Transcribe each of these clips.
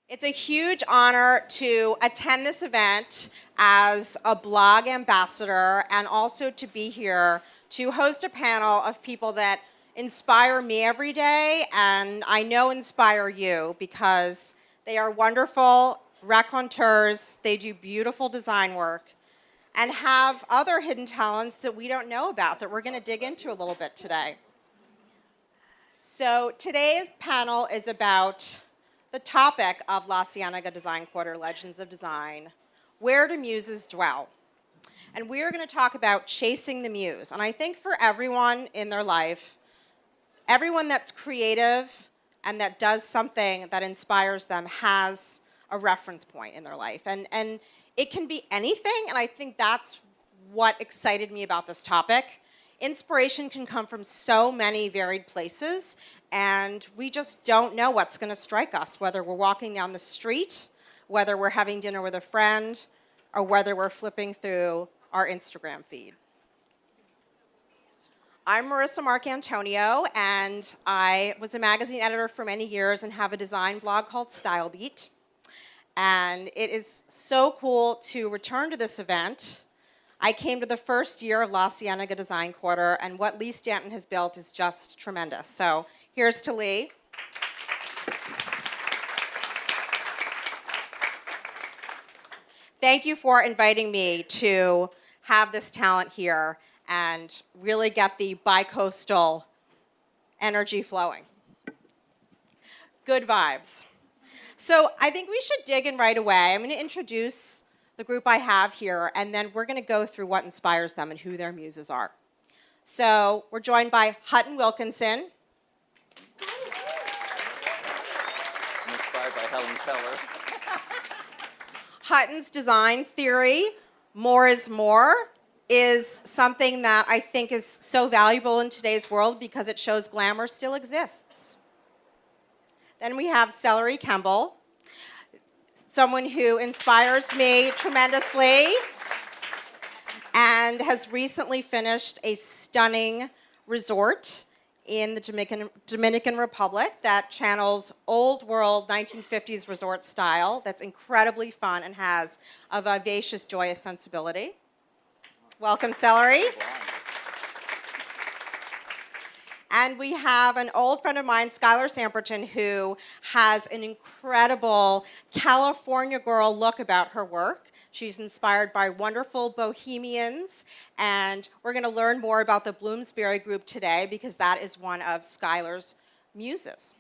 It's a huge honor to attend this event as a blog ambassador and also to be here to host a panel of people that inspire me every day and I know inspire you because they are wonderful raconteurs, they do beautiful design work, and have other hidden talents that we don't know about that we're going to dig into a little bit today. So today's panel is about the topic of La Cienega Design Quarter, Legends of Design, Where Do Muses Dwell? And we're going to talk about chasing the muse. And I think for everyone in their life, everyone that's creative and that does something that inspires them has a reference point in their life. And it can be anything, and I think that's what excited me about this topic. Inspiration can come from so many varied places, and we just don't know what's going to strike us, whether we're walking down the street, whether we're having dinner with a friend, or whether we're flipping through our Instagram feed. I'm Marissa Marcantonio, and I was a magazine editor for many years and have a design blog called Style Beat. And it is so cool to return to this event. I came to the first year of La Cienega Design Quarter, and what Lee Stanton has built is just tremendous. So here's to Lee. Thank you for inviting me to have this talent here and really get the bi-coastal energy flowing. Good vibes. So I think we should dig in right away. I'm going to introduce the group I have here, and then we're going to go through what inspires them and who their muses are. So we're joined by Hutton Wilkinson. I'm inspired by Helen Keller. Hutton's design theory, more is more, is something that I think is so valuable in today's world because it shows glamour still exists. Then we have Celery Kemble, someone who inspires me tremendously and has recently finished a stunning resort in the Dominican Republic that channels old world 1950s resort style that's incredibly fun and has a vivacious, joyous sensibility. Welcome, Celery. And we have an old friend of mine, Skylar Samperton, who has an incredible California girl look about her work. She's inspired by wonderful bohemians, and we're going to learn more about the Bloomsbury Group today because that is one of Skylar's muses.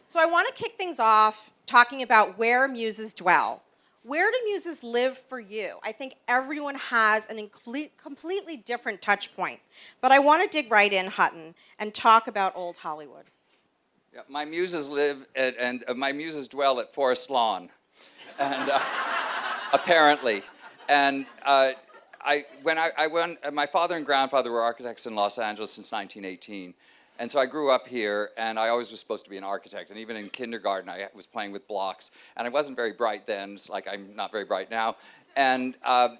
So I want to kick things off talking about where muses dwell. Where do muses live for you? I think everyone has a completely different touch point. But I want to dig right in, Hutton, and talk about old Hollywood. Yeah, my muses live my muses dwell at Forest Lawn, and apparently. And my father and grandfather were architects in Los Angeles since 1918. And so I grew up here, and I always was supposed to be an architect. And even in kindergarten, I was playing with blocks. And I wasn't very bright then, it's like I'm not very bright now. And, and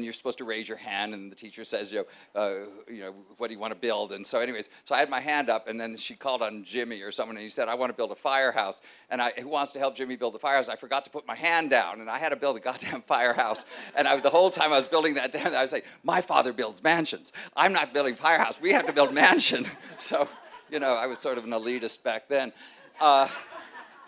you're supposed to raise your hand, and the teacher says, what do you want to build? And so anyways, so I had my hand up, and then she called on Jimmy or someone, and he said, I want to build a firehouse. And who wants to help Jimmy build the firehouse? I forgot to put my hand down, and I had to build a goddamn firehouse. And the whole time I was building that down, I was like, my father builds mansions. I'm not building firehouse. We have to build mansion. So, I was sort of an elitist back then.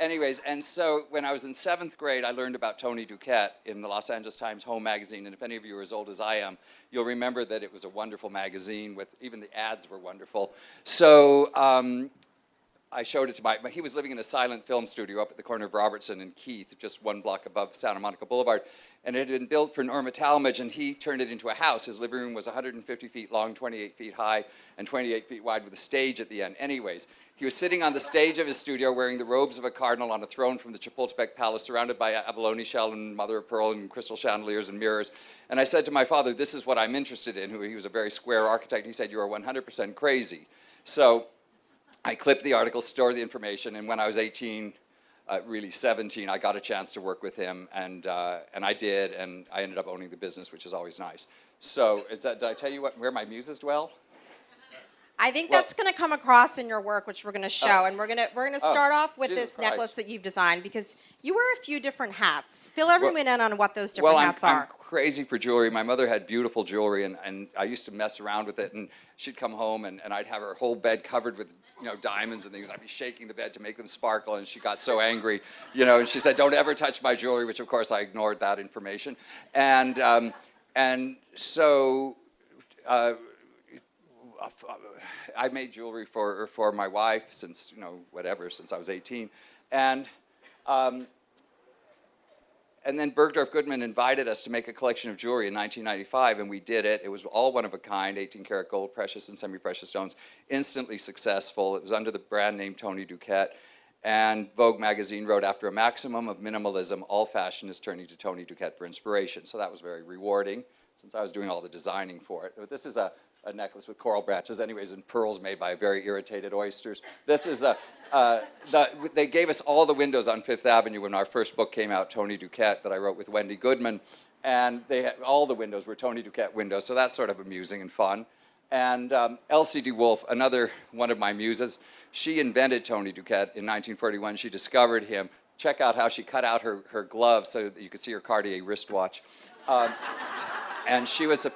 Anyways, and so when I was in 7th grade, I learned about Tony Duquette in the Los Angeles Times Home magazine. And if any of you are as old as I am, you'll remember that it was a wonderful magazine with, even the ads were wonderful. So I showed it to he was living in a silent film studio up at the corner of Robertson and Keith, just one block above Santa Monica Boulevard. And it had been built for Norma Talmadge, and he turned it into a house. His living room was 150 feet long, 28 feet high, and 28 feet wide with a stage at the end. Anyways, he was sitting on the stage of his studio wearing the robes of a cardinal on a throne from the Chapultepec Palace, surrounded by abalone shell and mother of pearl and crystal chandeliers and mirrors. And I said to my father, this is what I'm interested in, he was a very square architect. He said, you are 100% crazy. So I clipped the article, stored the information, and when I was 18, really 17, I got a chance to work with him, and I did, and I ended up owning the business, which is always nice. So did I tell you where my muses dwell? I think Well- that's going to come across in your work, which we're going to show, and we're going to start off with Jesus this necklace Christ. that you've designed because you wear a few different hats. Fill everyone in on what those different Well, hats I'm are. crazy for jewelry. My mother had beautiful jewelry, and I used to mess around with it. And she'd come home, and I'd have her whole bed covered with diamonds and things. I'd be shaking the bed to make them sparkle, and she got so angry, and she said, "Don't ever touch my jewelry," which of course I ignored that information. And so. I made jewelry for my wife since since I was 18, and then Bergdorf Goodman invited us to make a collection of jewelry in 1995, and we did it. It was all one of a kind, 18-karat gold, precious and semi-precious stones, instantly successful. It was under the brand name Tony Duquette, and Vogue magazine wrote, "After a maximum of minimalism, all fashion is turning to Tony Duquette for inspiration." So that was very rewarding, since I was doing all the designing for it. But this is a necklace with coral branches, anyways, and pearls made by very irritated oysters. This is they gave us all the windows on Fifth Avenue when our first book came out, Tony Duquette, that I wrote with Wendy Goodman, and all the windows were Tony Duquette windows, so that's sort of amusing and fun. And LCD Wolf, another one of my muses, she invented Tony Duquette in 1941. She discovered him. Check out how she cut out her gloves so that you could see her Cartier wristwatch. And she was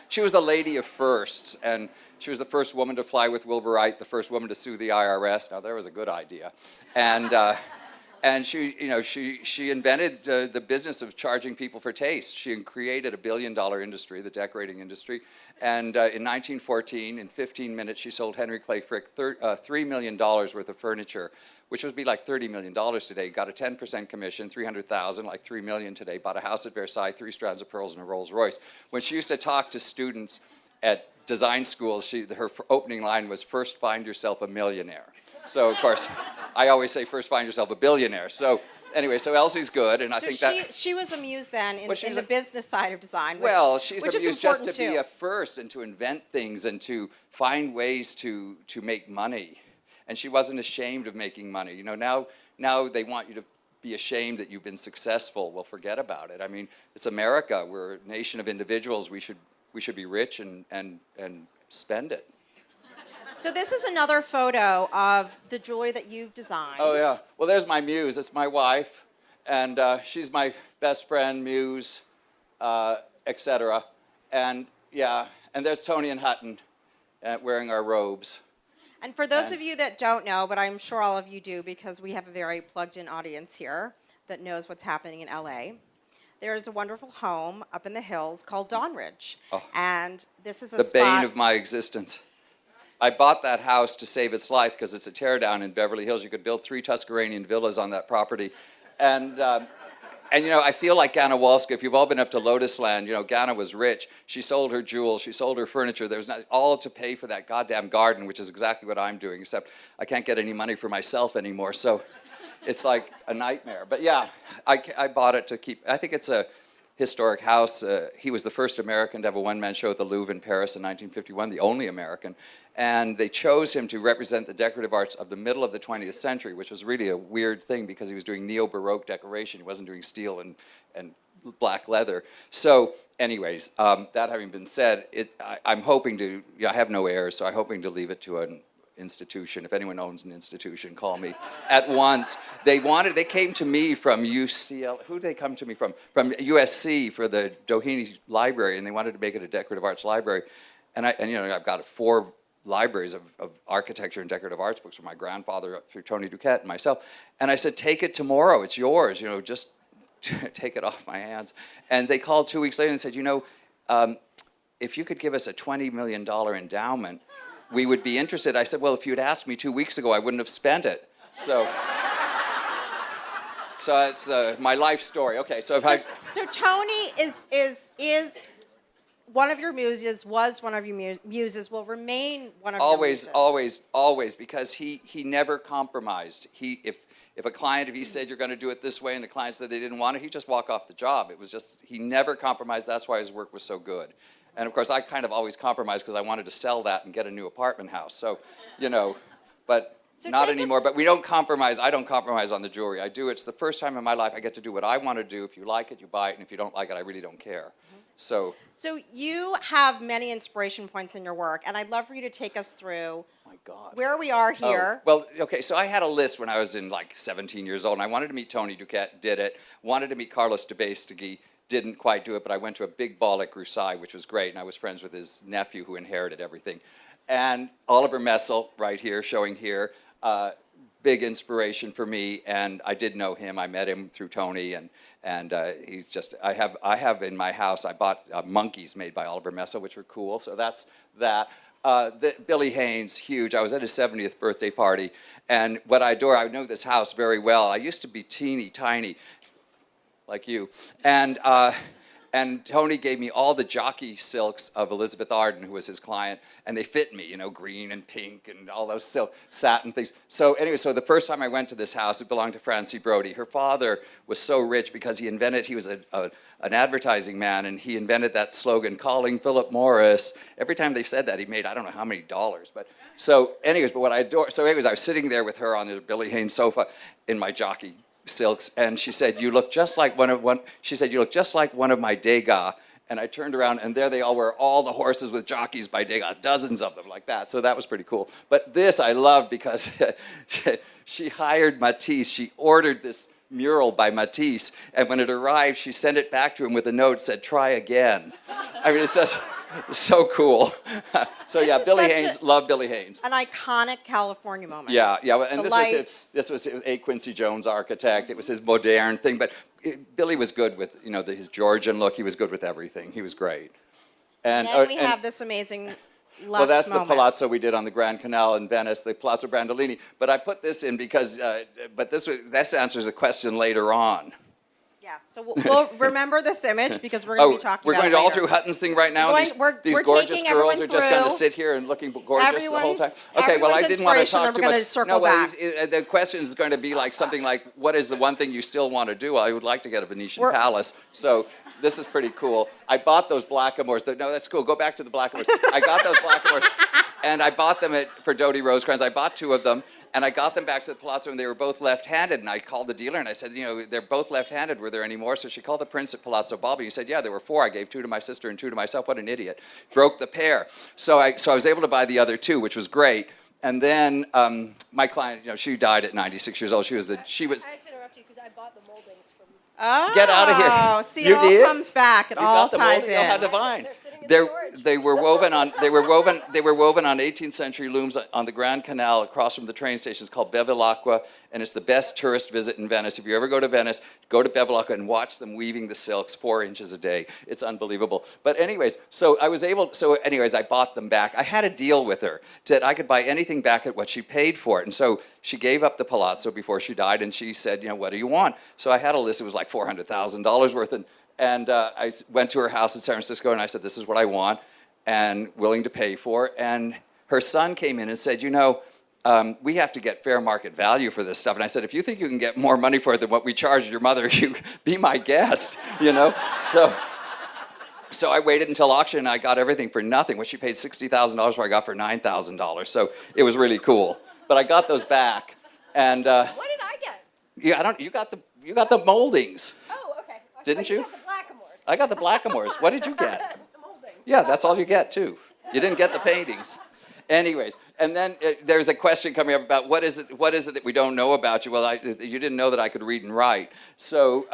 she was a lady of firsts, and she was the first woman to fly with Wilbur Wright, the first woman to sue the IRS. Now, there was a good idea. And she invented the business of charging people for taste. She created a billion-dollar industry, the decorating industry. And in 1914, in 15 minutes, she sold Henry Clay Frick $3 million worth of furniture, which would be like $30 million today. Got a 10% commission, $300,000, like $3 million today. Bought a house at Versailles, 3 strands of pearls, and a Rolls Royce. When she used to talk to students at design schools, her opening line was, "First find yourself a millionaire." So, of course, I always say, "First find yourself a billionaire." So, anyway, so Elsie's good, and I think that... she was a muse then in she's the business side of design, she's which a is muse just to important be too. a first and to invent things and to find ways to make money. And she wasn't ashamed of making money. Now they want you to be ashamed that you've been successful. Well, forget about it. I mean, it's America. We're a nation of individuals. We should be rich and spend it. So this is another photo of the jewelry that you've designed. Oh, yeah. Well, there's my muse. It's my wife. And she's my best friend, Muse, etc. And, yeah, and there's Tony and Hutton wearing our robes. And for those of you that don't know, but I'm sure all of you do because we have a very plugged-in audience here that knows what's happening in LA, there is a wonderful home up in the hills called Dawnridge. Oh, and this is a the bane of my existence. I bought that house to save its life because it's a teardown in Beverly Hills. You could build 3 Tuscaranian villas on that property. And I feel like Ganna Walska. If you've all been up to Lotus Land, Ganna was rich. She sold her jewels. She sold her furniture. There was not all to pay for that goddamn garden, which is exactly what I'm doing, except I can't get any money for myself anymore. So it's like a nightmare. But, yeah, I bought it to keep. I think it's a historic house. He was the first American to have a one-man show at the Louvre in Paris in 1951, the only American. And they chose him to represent the decorative arts of the middle of the 20th century, which was really a weird thing because he was doing neo-Baroque decoration. He wasn't doing steel and black leather. So anyways, that having been said, I'm hoping to, I have no heirs, so I'm hoping to leave it to an institution. If anyone owns an institution, call me at once. They came to me from UCL. Who did they come to me from? From USC for the Doheny Library, and they wanted to make it a decorative arts library. And I've got 4 libraries of architecture and decorative arts books from my grandfather through Tony Duquette and myself. And I said, take it tomorrow. It's yours. Just take it off my hands. And they called 2 weeks later and said, if you could give us a $20 million endowment, we would be interested. I said, well, if you'd asked me 2 weeks ago, I wouldn't have spent it. So that's my life story. Okay, so Tony is one of your muses, was one of your muses, will remain one of your muses. Always, because he never compromised. If he said you're going to do it this way and the client said they didn't want it, he'd just walk off the job. It was just, he never compromised. That's why his work was so good. And of course, I kind of always compromised because I wanted to sell that and get a new apartment house. So, but So Not take us- anymore, but we don't compromise. I don't compromise on the jewelry. I do. It's the first time in my life I get to do what I want to do. If you like it, you buy it, and if you don't like it, I really don't care. So, So you have many inspiration points in your work, and I'd love for you to take us through my God. where we are here. Oh, well, okay, so I had a list when I was in like 17 years old, and I wanted to meet Tony Duquette, did it. Wanted to meet Carlos de Baistegui, didn't quite do it, but I went to a big ball at Versailles, which was great, and I was friends with his nephew who inherited everything. And Oliver Messel, right here, showing here, big inspiration for me, and I did know him. I met him through Tony, and he's just. I have in my house. I bought monkeys made by Oliver Messel, which were cool. So that's that. Billy Haynes, huge. I was at his 70th birthday party, and what I adore. I know this house very well. I used to be teeny tiny, like you, and Tony gave me all the jockey silks of Elizabeth Arden, who was his client, and they fit me, green and pink and all those silk satin things. So anyway, so the first time I went to this house, it belonged to Francie Brody. Her father was so rich because he was an advertising man, and he invented that slogan, calling Philip Morris. Every time they said that, he made I don't know how many dollars. But so anyways, but what I adore, so anyways, I was sitting there with her on the Billy Haynes sofa in my jockey silks, and she said, "You look just like She said, "You look just like one of my Degas." And I turned around, and there they all were, all the horses with jockeys by Degas, dozens of them like that. So that was pretty cool. But this I loved because she hired Matisse. She ordered this mural by Matisse, and when it arrived, she sent it back to him with a note, said, "Try again." I mean, it's just so cool. So yeah, Billy Haynes, love Billy Haynes. An iconic California moment. Yeah, and this was A. Quincy Jones architect. It was his modern thing, but Billy was good with his Georgian look. He was good with everything. He was great. And then we have this amazing Lux well, that's moment. the palazzo we did on the Grand Canal in Venice, the Palazzo Brandolini. But I put this in because, this answers a question later on. Yeah, so we'll remember this image because we're going to be talking about it we're going all later. through Hutton's thing right now? We're These gorgeous taking girls everyone are just going to through. sit here and looking gorgeous the whole time? Everyone's I didn't want to inspiration, talk then too we're going much. to circle back. The question is going to be like something like, what is the one thing you still want to do? Well, I would like to get a Venetian palace. So this is pretty cool. I bought those blackamoors. No, that's cool. Go back to the blackamoors. I got those blackamoors, and I bought them for Dodie Rosecrans. I bought 2 of them. And I got them back to the Palazzo, and they were both left-handed. And I called the dealer, and I said, they're both left-handed. Were there any more? So she called the prince at Palazzo Balbi. He said, yeah, there were 4. I gave 2 to my sister and 2 to myself. What an idiot. Broke the pair. So I was able to buy the other 2, which was great. And then my client, she died at 96 years old. She was. I have to interrupt you because I bought the moldings from. Oh, Get out of here. See, You it all did? comes back. It You all got the ties molding? in. Oh, how divine. They're sitting in storage. They were woven on 18th century looms on the Grand Canal across from the train station. It's called Bevilacqua, and it's the best tourist visit in Venice. If you ever go to Venice, go to Bevilacqua and watch them weaving the silks 4 inches a day. It's unbelievable. But anyways, I bought them back. I had a deal with her that I could buy anything back at what she paid for it. And so she gave up the palazzo before she died, and she said, what do you want? So I had a list. It was like $400,000 worth, and I went to her house in San Francisco, and I said, this is what I want, and willing to pay for. And her son came in and said, we have to get fair market value for this stuff. And I said, if you think you can get more money for it than what we charged your mother, you be my guest, So I waited until auction, and I got everything for nothing. What she paid $60,000 for, I got for $9,000. So it was really cool. But I got those back. And What did I get? yeah, you got the moldings. Oh, okay. Didn't you? Got the blackamoors. I got the blackamours. What did you get? The moldings. Yeah, that's all you get, too. You didn't get the paintings. Anyways, and then there's a question coming up about what is it that we don't know about you? Well, you didn't know that I could read and write. So,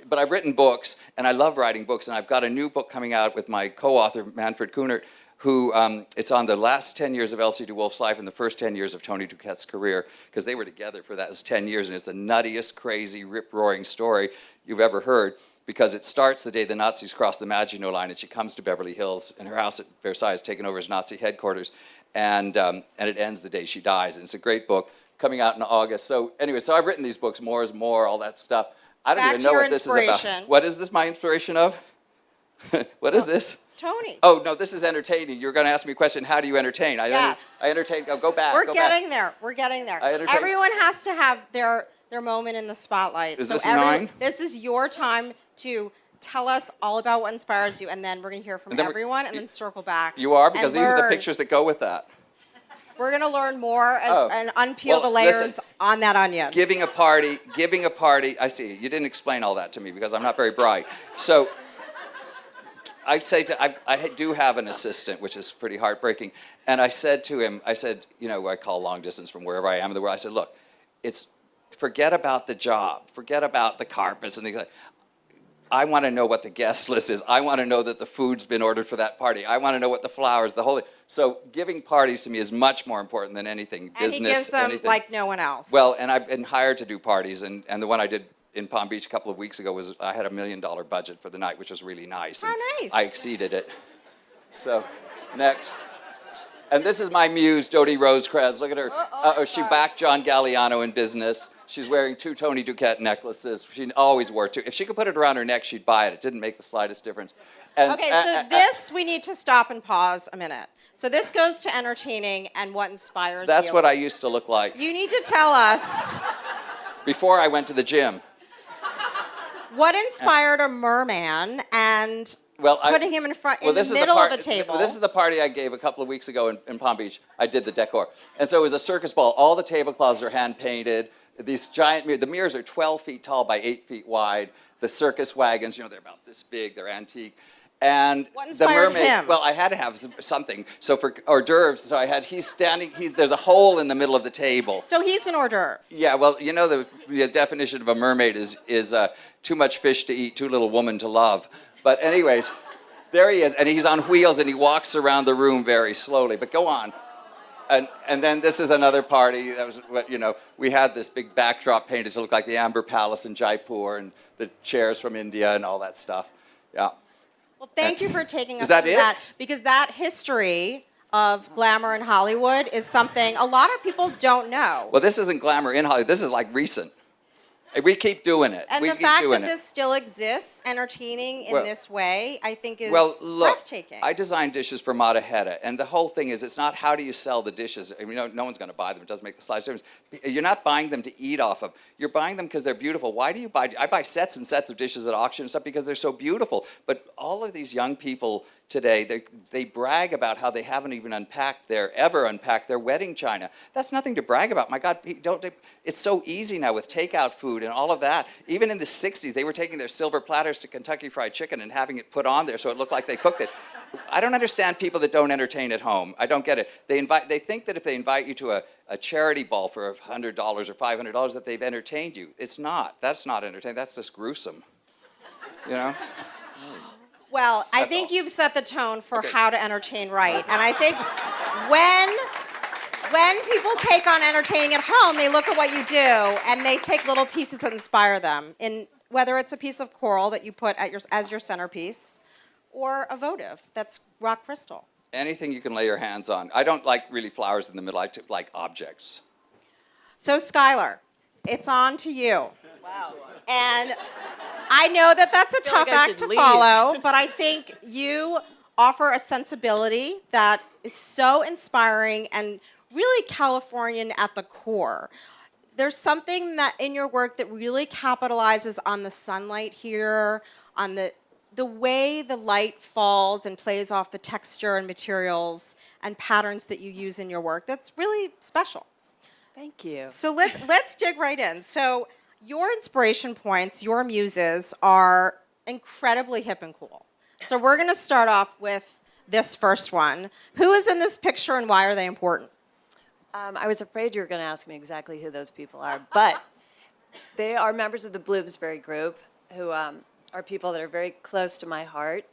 but I've written books, and I love writing books, and I've got a new book coming out with my co-author, Manfred Kunert, who it's on the last 10 years of Elsie de Wolf's life and the first 10 years of Tony Duquette's career, because they were together for those 10 years, and it's the nuttiest, crazy, rip-roaring story you've ever heard, because it starts the day the Nazis cross the Maginot Line, and she comes to Beverly Hills, and her house at Versailles is taken over as Nazi headquarters, and it ends the day she dies. And it's a great book coming out in August. So anyway, so I've written these books, More is More, all that stuff. I don't Back even to know your what this is about. inspiration. What is this my inspiration of? What is this? Tony. Oh, no, this is entertaining. You're going to ask me a question, how do you entertain? Yes. I entertain. Go back. We're go getting back. there. We're getting there. I entertain- Everyone has to have their moment in the spotlight. Is this mine? This is your time to tell us all about what inspires you, and then we're going to hear from And then everyone, and then circle back. You are, because and these are the learn. pictures that go with that. We're going to learn more and unpeel Well, the layers listen, on that onion. Giving a party, I see, you didn't explain all that to me because I'm not very bright. So I'd say I do have an assistant, which is pretty heartbreaking. And I said to him, I call long distance from wherever I am in the world. I said, look, forget about the job, forget about the carpets and things like that. I want to know what the guest list is. I want to know that the food's been ordered for that party. I want to know what the flowers, the whole thing. So giving parties to me is much more important than anything. And he gives them anything. like no one else. Well, and I've been hired to do parties, and the one I did in Palm Beach a couple of weeks ago I had $1 million budget for the night, which was really nice. How and nice. I exceeded it. So, next. And this is my muse, Dodie Rosecrans. Look at her. She backed John Galliano in business. She's wearing 2 Tony Duquette necklaces. She always wore 2. If she could put it around her neck, she'd buy it. It didn't make the slightest difference. And, Okay, so this, we need to stop and pause a minute. So this goes to entertaining and what inspires you. That's what I used to look like You need to tell us before I went to the gym. what inspired a merman and putting him in the middle of a table. This is the party I gave a couple of weeks ago in Palm Beach. I did the decor. And so it was a circus ball. All the tablecloths are hand-painted. These giant mirrors, the mirrors are 12 feet tall by 8 feet wide. The circus wagons, they're about this big. They're antique. And What inspired the mermaid, him? well, I had to have something. So for hors d'oeuvres, so he's standing, there's a hole in the middle of the table. So he's an hors d'oeuvre. Yeah, well, the definition of a mermaid is too much fish to eat, too little woman to love. But anyways, there he is, and he's on wheels, and he walks around the room very slowly. But go on. And then this is another party. That was what, we had this big backdrop painted to look like the Amber Palace in Jaipur, and the chairs from India and all that stuff. Yeah. Well, thank you for taking us Is that through it? that, because that history of glamour in Hollywood is something a lot of people don't know. Well, this isn't glamour in Hollywood. This is like recent. We keep doing it. And we the keep fact doing that it. this still exists, entertaining in Well- this way, I think is Well, look, breathtaking. I designed dishes for Mataheta, and the whole thing is it's not how do you sell the dishes. I mean, no one's going to buy them. It doesn't make the slightest difference. You're not buying them to eat off of. You're buying them because they're beautiful. Why do you buy? I buy sets and sets of dishes at auction and stuff because they're so beautiful. But all of these young people today, they brag about how they haven't even ever unpacked their wedding china. That's nothing to brag about. My God, it's so easy now with takeout food and all of that. Even in the 60s, they were taking their silver platters to Kentucky Fried Chicken and having it put on there so it looked like they cooked it. I don't understand people that don't entertain at home. I don't get it. They think that if they invite you to a charity ball for $100 or $500 that they've entertained you. It's not. That's not entertaining. That's just gruesome. Well, I That's think all. you've set the tone for Okay. how to entertain right. And I think when people take on entertaining at home, they look at what you do and they take little pieces that inspire them. In whether it's a piece of coral that you put as your centerpiece, or a votive that's rock crystal. Anything you can lay your hands on. I don't like really flowers in the middle. I like objects. So Skylar, it's on to you. Wow. And I know that that's a feel like tough I act should to leave. follow, but I think you offer a sensibility that is so inspiring and really Californian at the core. There's something that in your work that really capitalizes on the sunlight here, on the way the light falls and plays off the texture and materials and patterns that you use in your work. That's really special. Thank you. So let's dig right in. So your inspiration points, your muses, are incredibly hip and cool. So we're going to start off with this first one. Who is in this picture and why are they important? I was afraid you were going to ask me exactly who those people are, but they are members of the Bloomsbury Group, who are people that are very close to my heart.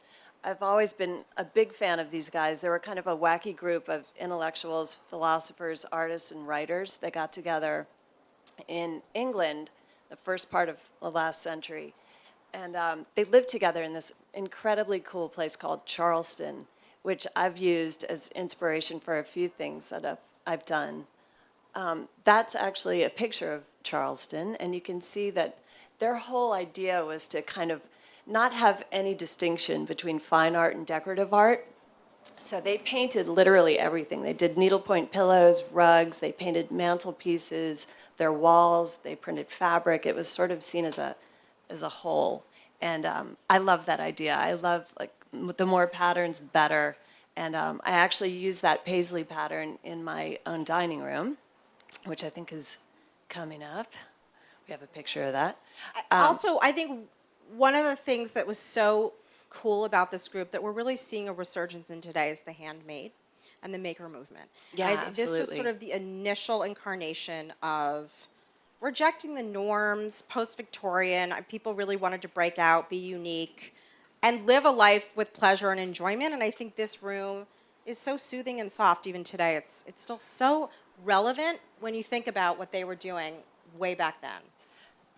I've always been a big fan of these guys. They were kind of a wacky group of intellectuals, philosophers, artists, and writers that got together in England the first part of the last century. And they lived together in this incredibly cool place called Charleston, which I've used as inspiration for a few things that I've done. That's actually a picture of Charleston, and you can see that their whole idea was to kind of not have any distinction between fine art and decorative art. So they painted literally everything. They did needlepoint pillows, rugs, they painted mantelpieces, their walls, they printed fabric. It was sort of seen as a whole. And I love that idea. I love, like, the more patterns, the better. And I actually use that paisley pattern in my own dining room, which I think is coming up. We have a picture of that. Also, I think one of the things that was so cool about this group that we're really seeing a resurgence in today is the handmade and the maker movement. Yeah, This was absolutely. sort of the initial incarnation of rejecting the norms, post-Victorian. People really wanted to break out, be unique, and live a life with pleasure and enjoyment. And I think this room is so soothing and soft even today. It's still so relevant when you think about what they were doing way back then.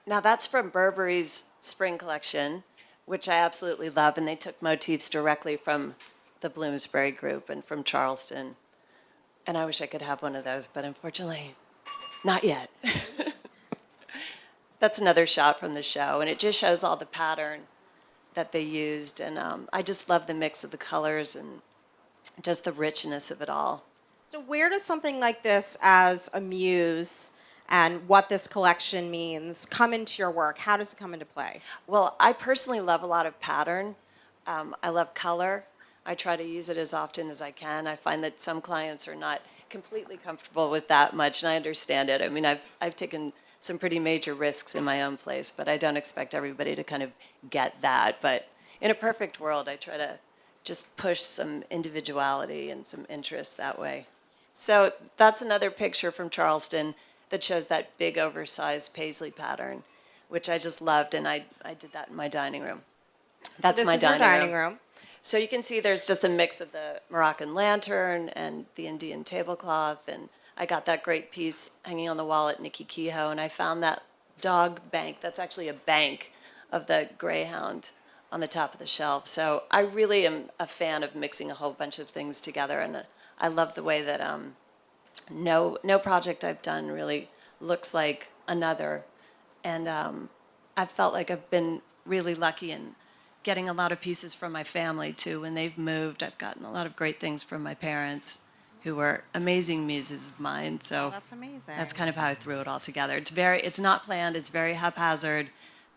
Now that's from Burberry's spring collection, which I absolutely love, and they took motifs directly from the Bloomsbury group and from Charleston. And I wish I could have one of those, but unfortunately, not yet. That's another shot from the show, and it just shows all the pattern that they used, and I just love the mix of the colors and just the richness of it all. So where does something like this as a muse and what this collection means come into your work? How does it come into play? Well, I personally love a lot of pattern. I love color. I try to use it as often as I can. I find that some clients are not completely comfortable with that much, and I understand it. I mean, I've taken some pretty major risks in my own place, but I don't expect everybody to kind of get that. But in a perfect world, I try to just push some individuality and some interest that way. So that's another picture from Charleston that shows that big oversized paisley pattern, which I just loved, and I did that in my dining room. That's This my is your dining room. So you can see there's just a mix of the Moroccan lantern and the Indian tablecloth, and I got that great piece hanging on the wall at Nikki Kehoe, and I found that dog bank. That's actually a bank of the greyhound on the top of the shelf. So I really am a fan of mixing a whole bunch of things together, and I love the way that no project I've done really looks like another, and I've felt like I've been really lucky in getting a lot of pieces from my family too. When they've moved, I've gotten a lot of great things from my parents, who were amazing muses of mine. So Oh, that's amazing. that's kind of how I threw it all together. It's not planned. It's very haphazard.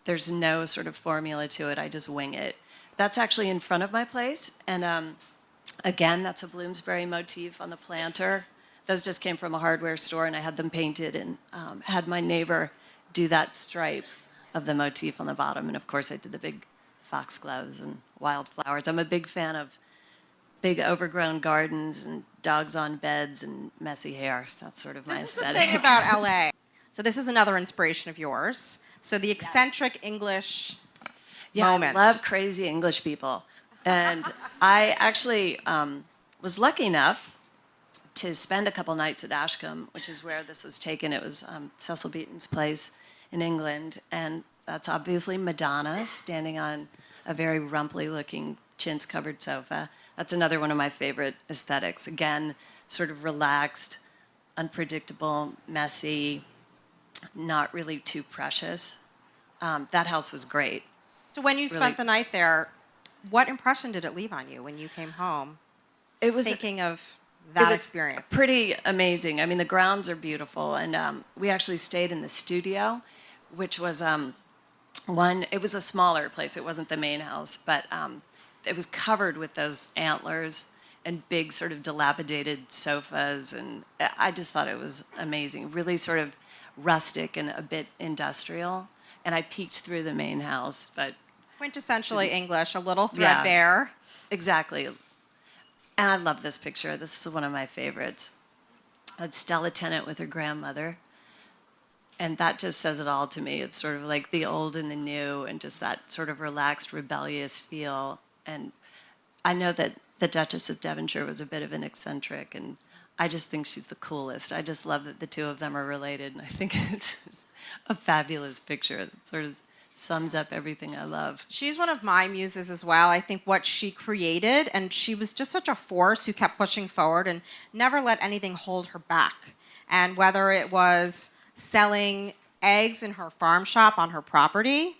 There's no sort of formula to it. I just wing it. That's actually in front of my place, and again, that's a Bloomsbury motif on the planter. Those just came from a hardware store, and I had them painted, and had my neighbor do that stripe of the motif on the bottom. And of course, I did the big foxgloves and wildflowers. I'm a big fan of big overgrown gardens and dogs on beds and messy hair. So that's sort of my This is the aesthetic. thing about LA. So this is another inspiration of yours. So the eccentric English moment. I love crazy English people. And I actually was lucky enough to spend a couple nights at Ashcombe, which is where this was taken. It was Cecil Beaton's place in England. And that's obviously Madonna standing on a very rumply-looking chintz-covered sofa. That's another one of my favorite aesthetics. Again, sort of relaxed, unpredictable, messy, not really too precious. That house was great. So when you Really- spent the night there, what impression did it leave on you when you came home? It was Thinking of it that was experience. pretty amazing. I mean, the grounds are beautiful, and we actually stayed in the studio, which was it was a smaller place. It wasn't the main house, but it was covered with those antlers and big sort of dilapidated sofas, and I just thought it was amazing. Really sort of rustic and a bit industrial. And I peeked through the main house, but Quintessentially English, a little Yeah. threadbare. exactly. And I love this picture. This is one of my favorites. It's Stella Tennant with her grandmother. And that just says it all to me. It's sort of like the old and the new, and just that sort of relaxed, rebellious feel. And I know that the Duchess of Devonshire was a bit of an eccentric, and I just think she's the coolest. I just love that the two of them are related, and I think it's just a fabulous picture that sort of sums up everything I love. She's one of my muses as well. I think what she created, and she was just such a force who kept pushing forward and never let anything hold her back. And whether it was selling eggs in her farm shop on her property,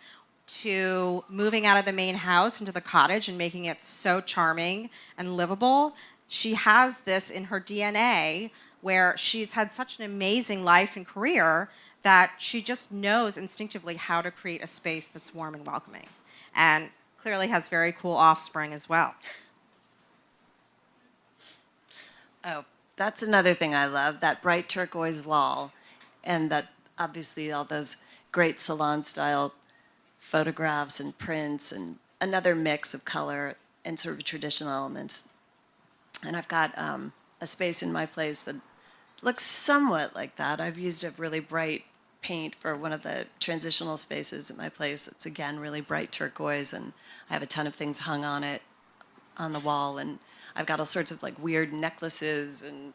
to moving out of the main house into the cottage and making it so charming and livable, she has this in her DNA where she's had such an amazing life and career that she just knows instinctively how to create a space that's warm and welcoming, and clearly has very cool offspring as well. Oh, that's another thing I love, that bright turquoise wall, and that obviously all those great salon-style photographs and prints, and another mix of color and sort of traditional elements. And I've got a space in my place that looks somewhat like that. I've used a really bright paint for one of the transitional spaces at my place. It's again really bright turquoise, and I have a ton of things hung on it on the wall, and I've got all sorts of like weird necklaces and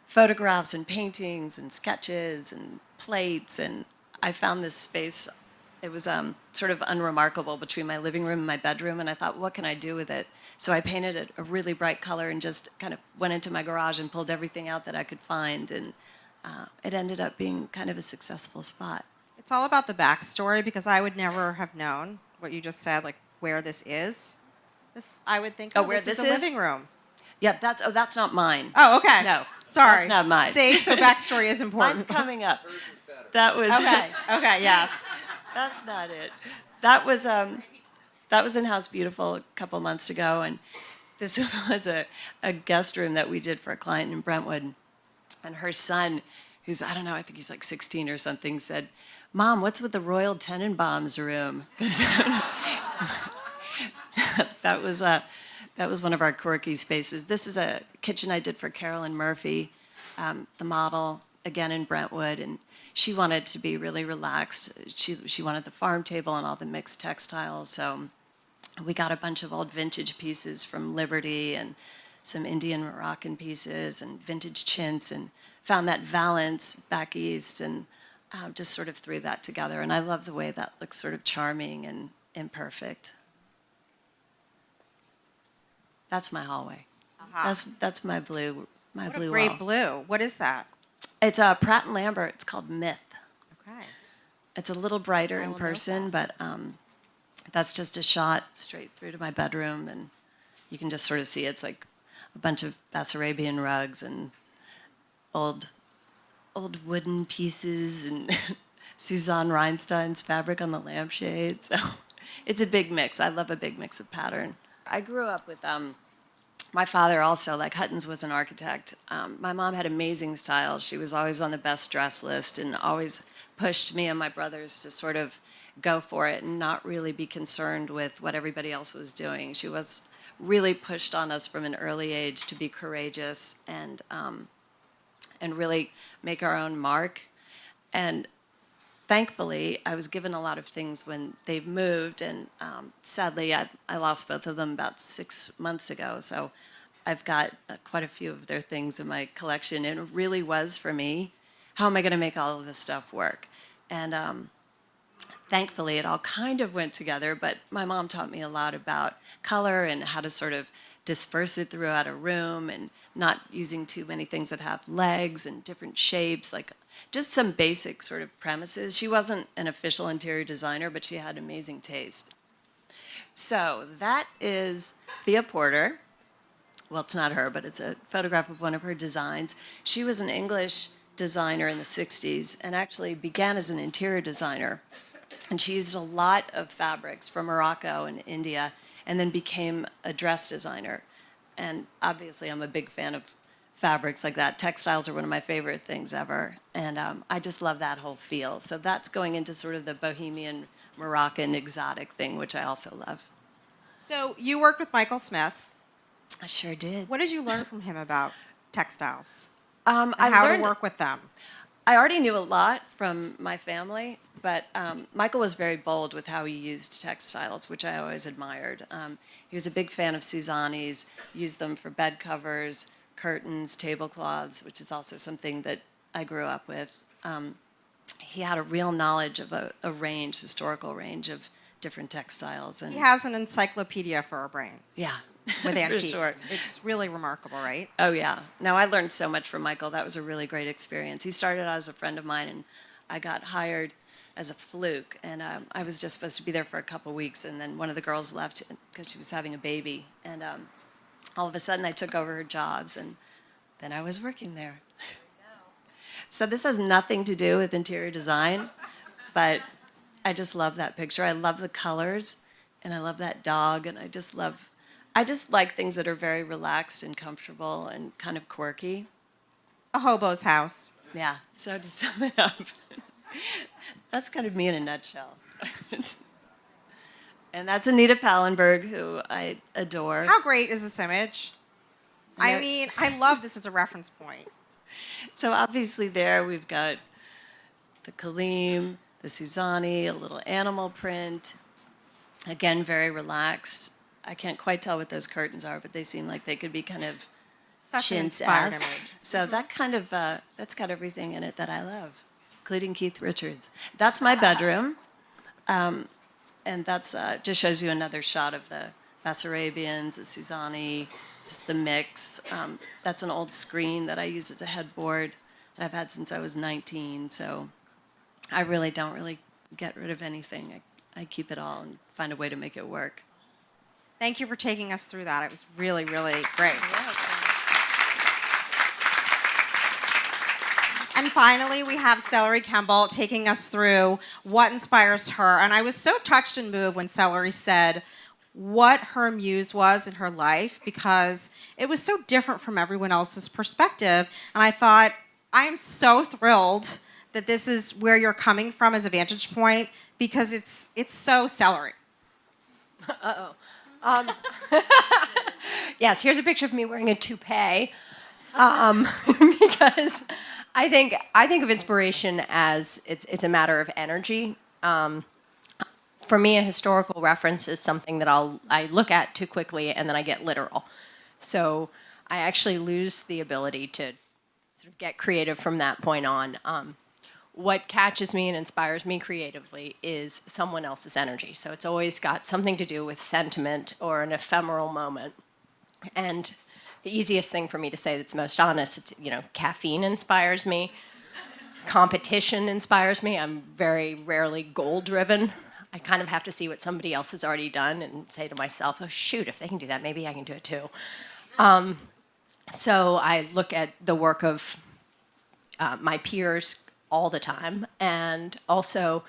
photographs and paintings and sketches and plates. And I found this space. It was sort of unremarkable between my living room and my bedroom, and I thought, what can I do with it? So I painted it a really bright color and just kind of went into my garage and pulled everything out that I could find, and it ended up being kind of a successful spot. It's all about the backstory, because I would never have known what you just said, like where this is. This I would think, Where this this is a is? living room. Yeah, that's not mine. Oh, okay. No, Sorry. that's not mine. See, so backstory is important. Mine's coming up. That was Okay. Okay. Yes. That's not it. That was in House Beautiful a couple months ago, and this was a guest room that we did for a client in Brentwood. And her son, who's, I don't know, I think he's like 16 or something, said, "Mom, what's with the Royal Tenenbaums room?" that was one of our quirky spaces. This is a kitchen I did for Carolyn Murphy, the model, again in Brentwood, and she wanted to be really relaxed. She wanted the farm table and all the mixed textiles, so we got a bunch of old vintage pieces from Liberty and some Indian Moroccan pieces and vintage chintz, and found that valance back east, and just sort of threw that together. And I love the way that looks sort of charming and imperfect. That's my hallway. Uh-huh. That's my blue What blue a great wall. blue. What is that? It's Pratt and Lambert. It's called Myth. Okay. It's a little brighter I in will note person, but that's just a shot straight through to my bedroom, and you can just sort of see it's like a bunch of Bessarabian rugs and old wooden pieces and Suzanne Rhinestein's fabric on the lampshade. So it's a big mix. I love a big mix of pattern. I grew up with my father also, like Hutton's was an architect. My mom had amazing style. She was always on the best dress list and always pushed me and my brothers to sort of go for it and not really be concerned with what everybody else was doing. She was really pushed on us from an early age to be courageous and really make our own mark. And thankfully, I was given a lot of things when they moved, and sadly, I lost both of them about 6 months ago. So I've got quite a few of their things in my collection, and it really was for me, how am I going to make all of this stuff work? And thankfully, it all kind of went together, but my mom taught me a lot about color and how to sort of disperse it throughout a room and not using too many things that have legs and different shapes, like just some basic sort of premises. She wasn't an official interior designer, but she had amazing taste. So that is Thea Porter. Well, it's not her, but it's a photograph of one of her designs. She was an English designer in the 60s and actually began as an interior designer. And she used a lot of fabrics from Morocco and India, and then became a dress designer. And obviously, I'm a big fan of fabrics like that. Textiles are one of my favorite things ever. And I just love that whole feel. So that's going into sort of the bohemian, Moroccan, exotic thing, which I also love. So you worked with Michael Smith. I sure did. What did you learn from him about textiles? I And how learned, to work with them? I already knew a lot from my family, but Michael was very bold with how he used textiles, which I always admired. He was a big fan of Suzanne's, used them for bed covers, curtains, tablecloths, which is also something that I grew up with. He had a real knowledge of a range, historical range of different textiles. And He has an encyclopedia for a brain yeah, with for antiques. sure. It's really remarkable, right? Oh, yeah. No, I learned so much from Michael. That was a really great experience. He started out as a friend of mine, and I got hired as a fluke. And I was just supposed to be there for a couple weeks, and then one of the girls left because she was having a baby. And all of a sudden, I took over her jobs, and then I was working there. So this has nothing to do with interior design, but I just love that picture. I love the colors, and I love that dog, and I just love I just like things that are very relaxed and comfortable and kind of quirky. A hobo's house. Yeah, so to sum it up, that's kind of me in a nutshell. And that's Anita Pallenberg, who I adore. How great is this image? I there- mean, I love this as a reference point. So obviously there we've got the Kaleem, the Suzani, a little animal print. Again, very relaxed. I can't quite tell what those curtains are, but they seem like they could be kind of Such an inspired chintz-esque. image. So that kind of, that's got everything in it that I love, including Keith Richards. That's my bedroom. And that's just shows you another shot of the Bessarabians, the Suzani, just the mix. That's an old screen that I use as a headboard that I've had since I was 19. So I really don't really get rid of anything. I keep it all and find a way to make it work. Thank you for taking us through that. It was really, really great. And finally, we have Celery Kemble taking us through what inspires her. And I was so touched and moved when Celery said what her muse was in her life, because it was so different from everyone else's perspective. And I thought, I am so thrilled that this is where you're coming from as a vantage point, because it's so Celery. Yes, here's a picture of me wearing a toupee, because I think of inspiration as it's a matter of energy. For me, a historical reference is something that I look at too quickly and then I get literal. So I actually lose the ability to sort of get creative from that point on. What catches me and inspires me creatively is someone else's energy. So it's always got something to do with sentiment or an ephemeral moment. And the easiest thing for me to say that's most honest, it's, caffeine inspires me. Competition inspires me. I'm very rarely goal-driven. I kind of have to see what somebody else has already done and say to myself, oh, shoot, if they can do that, maybe I can do it too. So I look at the work of my peers all the time. And also,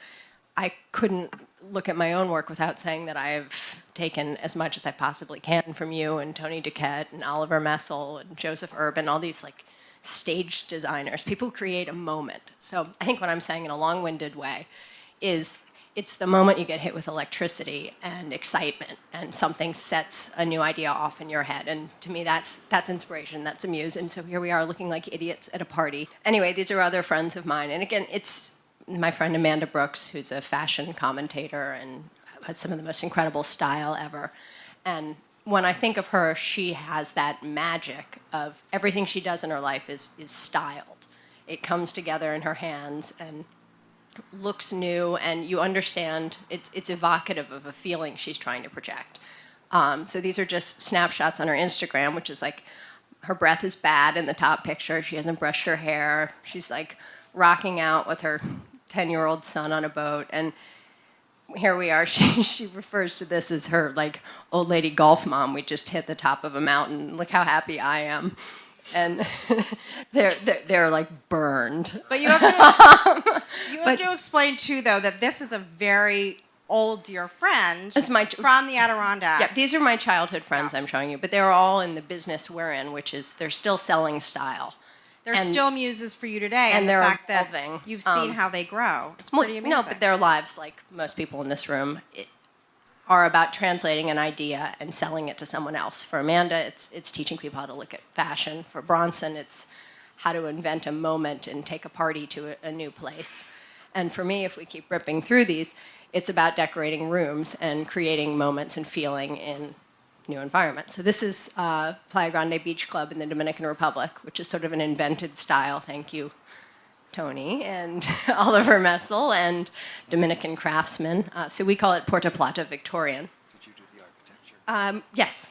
I couldn't look at my own work without saying that I've taken as much as I possibly can from you and Tony Duquette and Oliver Messel and Joseph Urban, all these stage designers, people who create a moment. So I think what I'm saying in a long-winded way is it's the moment you get hit with electricity and excitement and something sets a new idea off in your head. And to me, that's inspiration, that's a muse. And so here we are looking like idiots at a party. Anyway, these are other friends of mine. And again, it's my friend Amanda Brooks, who's a fashion commentator and has some of the most incredible style ever. And when I think of her, she has that magic of everything she does in her life is styled. It comes together in her hands and looks new, and you understand it's evocative of a feeling she's trying to project. So these are just snapshots on her Instagram, which is her breath is bad in the top picture. She hasn't brushed her hair. She's rocking out with her 10-year-old son on a boat. And here we are. She refers to this as her old lady golf mom. We just hit the top of a mountain. Look how happy I am. And they're burned. But you have to explain too, though, that this is a very old dear friend from the Adirondacks. Yeah, these are my childhood friends I'm showing you, but they're all in the business we're in, which is they're still selling style. They're still muses for you today, and the they're fact that evolving. you've seen how they grow. It's pretty amazing. No, but their lives, like most people in this room, are about translating an idea and selling it to someone else. For Amanda, it's teaching people how to look at fashion. For Bronson, it's how to invent a moment and take a party to a new place. And for me, if we keep ripping through these, it's about decorating rooms and creating moments and feeling in new environments. So this is Playa Grande Beach Club in the Dominican Republic, which is sort of an invented style. Thank you, Tony and Oliver Messel and Dominican craftsmen. So we call it Puerto Plata Victorian. Did you do the architecture? Yes.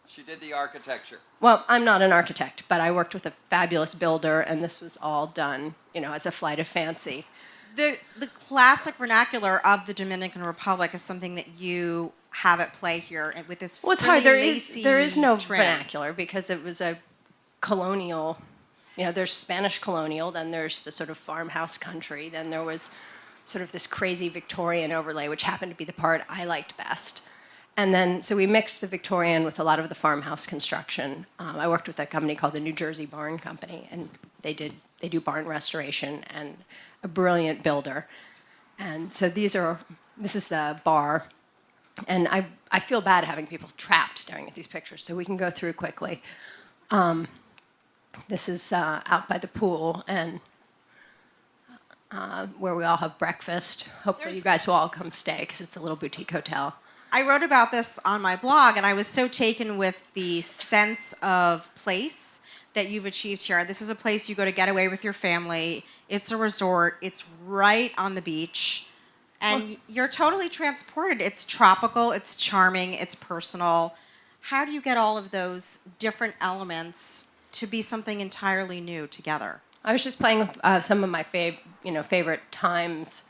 She did the architecture. Well, I'm not an architect, but I worked with a fabulous builder, and this was all done, as a flight of fancy. The classic vernacular of the Dominican Republic is something that you have at play here with this. Well, it's really hard. lacy There is no trim. vernacular because it was a colonial. There's Spanish colonial, then there's the sort of farmhouse country, then there was sort of this crazy Victorian overlay, which happened to be the part I liked best. And then, so we mixed the Victorian with a lot of the farmhouse construction. I worked with a company called the New Jersey Barn Company, and they do barn restoration, and a brilliant builder. And so this is the bar. And I feel bad having people trapped staring at these pictures, so we can go through quickly. This is out by the pool, and where we all have breakfast. Hopefully you guys will all come stay, because it's a little boutique hotel. I wrote about this on my blog, and I was so taken with the sense of place that you've achieved here. This is a place you go to get away with your family. It's a resort. It's right on the beach. And you're totally transported. It's tropical, it's charming, it's personal. How do you get all of those different elements to be something entirely new together? I was just playing with some of my favorite times,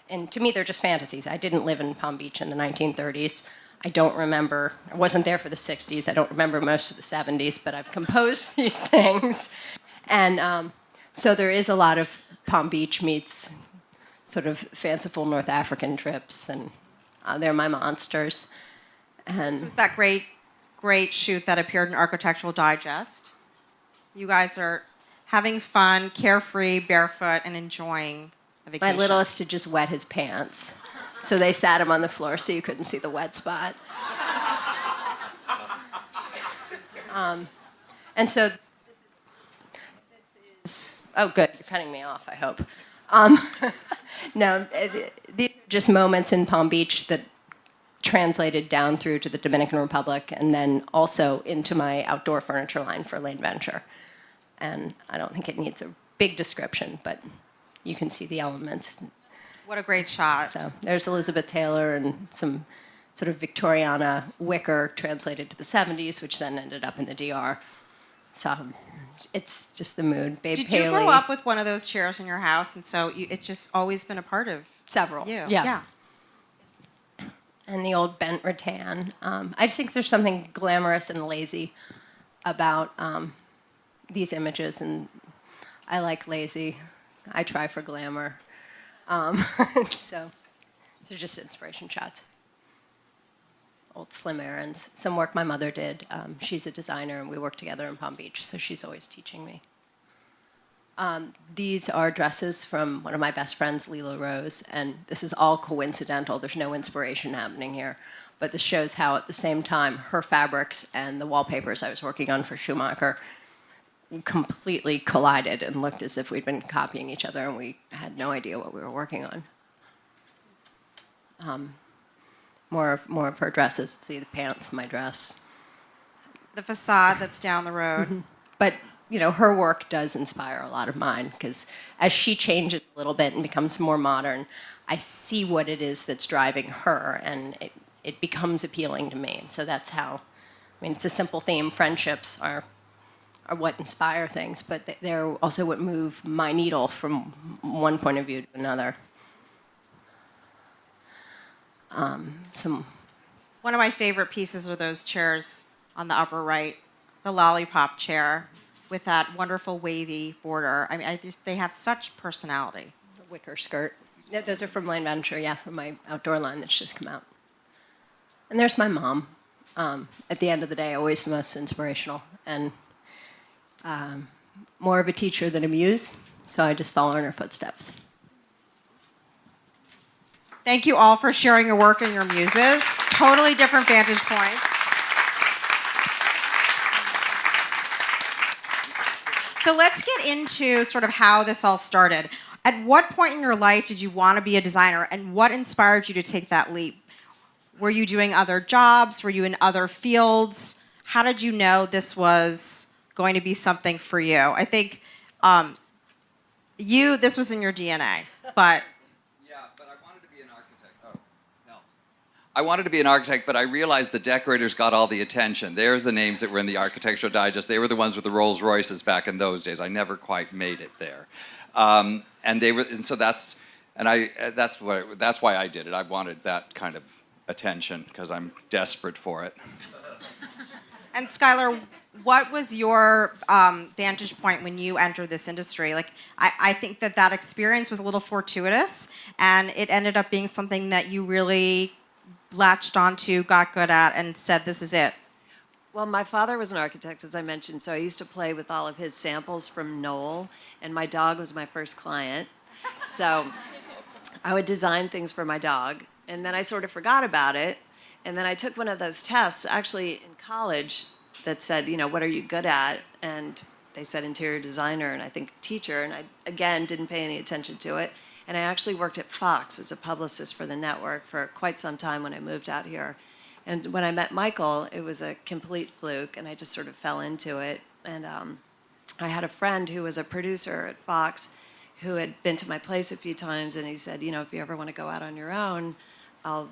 and to me they're just fantasies. I didn't live in Palm Beach in the 1930s. I don't remember. I wasn't there for the 60s. I don't remember most of the 70s, but I've composed these things. And so there is a lot of Palm Beach meets sort of fanciful North African trips, and they're my monsters. And This was that great shoot that appeared in Architectural Digest. You guys are having fun, carefree, barefoot, and enjoying a my vacation. littlest had just wet his pants, so they sat him on the floor so you couldn't see the wet spot. And so this is, oh good, you're cutting me off, I hope. No, these are just moments in Palm Beach that translated down through to the Dominican Republic, and then also into my outdoor furniture line for Lane Venture. And I don't think it needs a big description, but you can see the elements. What a great shot. So there's Elizabeth Taylor and some sort of Victoriana wicker translated to the 70s, which then ended up in the DR. So it's just the mood. Babe Did Paley. you grow up with one of those chairs in your house, and so it's just always been a part of Several. you? Yeah. And the old bent rattan. I just think there's something glamorous and lazy about these images, and I like lazy. I try for glamour. So they're just inspiration shots. Old Slim Aarons. Some work my mother did. She's a designer, and we work together in Palm Beach, so she's always teaching me. These are dresses from one of my best friends, Lila Rose, and this is all coincidental. There's no inspiration happening here. But this shows how, at the same time, her fabrics and the wallpapers I was working on for Schumacher completely collided and looked as if we'd been copying each other, and we had no idea what we were working on. More of her dresses. See the pants, my dress. The facade that's down the road. But her work does inspire a lot of mine, because as she changes a little bit and becomes more modern, I see what it is that's driving her, and it becomes appealing to me. So that's how. It's a simple theme. Friendships are what inspire things, but they're also what move my needle from one point of view to another. One of my favorite pieces are those chairs on the upper right, the lollipop chair with that wonderful wavy border. They have such personality. The wicker skirt. Yeah, those are from Lane Venture, from my outdoor line that's just come out. And there's my mom. At the end of the day, always the most inspirational, and more of a teacher than a muse, so I just follow in her footsteps. Thank you all for sharing your work and your muses. Totally different vantage points. So let's get into sort of how this all started. At what point in your life did you want to be a designer, and what inspired you to take that leap? Were you doing other jobs? Were you in other fields? How did you know this was going to be something for you? I think this was in your DNA, but... I wanted to be an architect, but I realized the decorators got all the attention. They're the names that were in the Architectural Digest. They were the ones with the Rolls Royces back in those days. I never quite made it there, and that's why I did it. I wanted that kind of attention because I'm desperate for it. And Skylar, what was your vantage point when you entered this industry? I think that experience was a little fortuitous, and it ended up being something that you really latched onto, got good at, and said, this is it? Well, my father was an architect, as I mentioned, so I used to play with all of his samples from Knoll, and my dog was my first client. So I would design things for my dog, and then I sort of forgot about it. And then I took one of those tests, actually in college, that said, what are you good at? And they said interior designer, and I think teacher, and I, again, didn't pay any attention to it. And I actually worked at Fox as a publicist for the network for quite some time when I moved out here. And when I met Michael, it was a complete fluke, and I just sort of fell into it. And I had a friend who was a producer at Fox who had been to my place a few times, and he said, if you ever want to go out on your own, I'll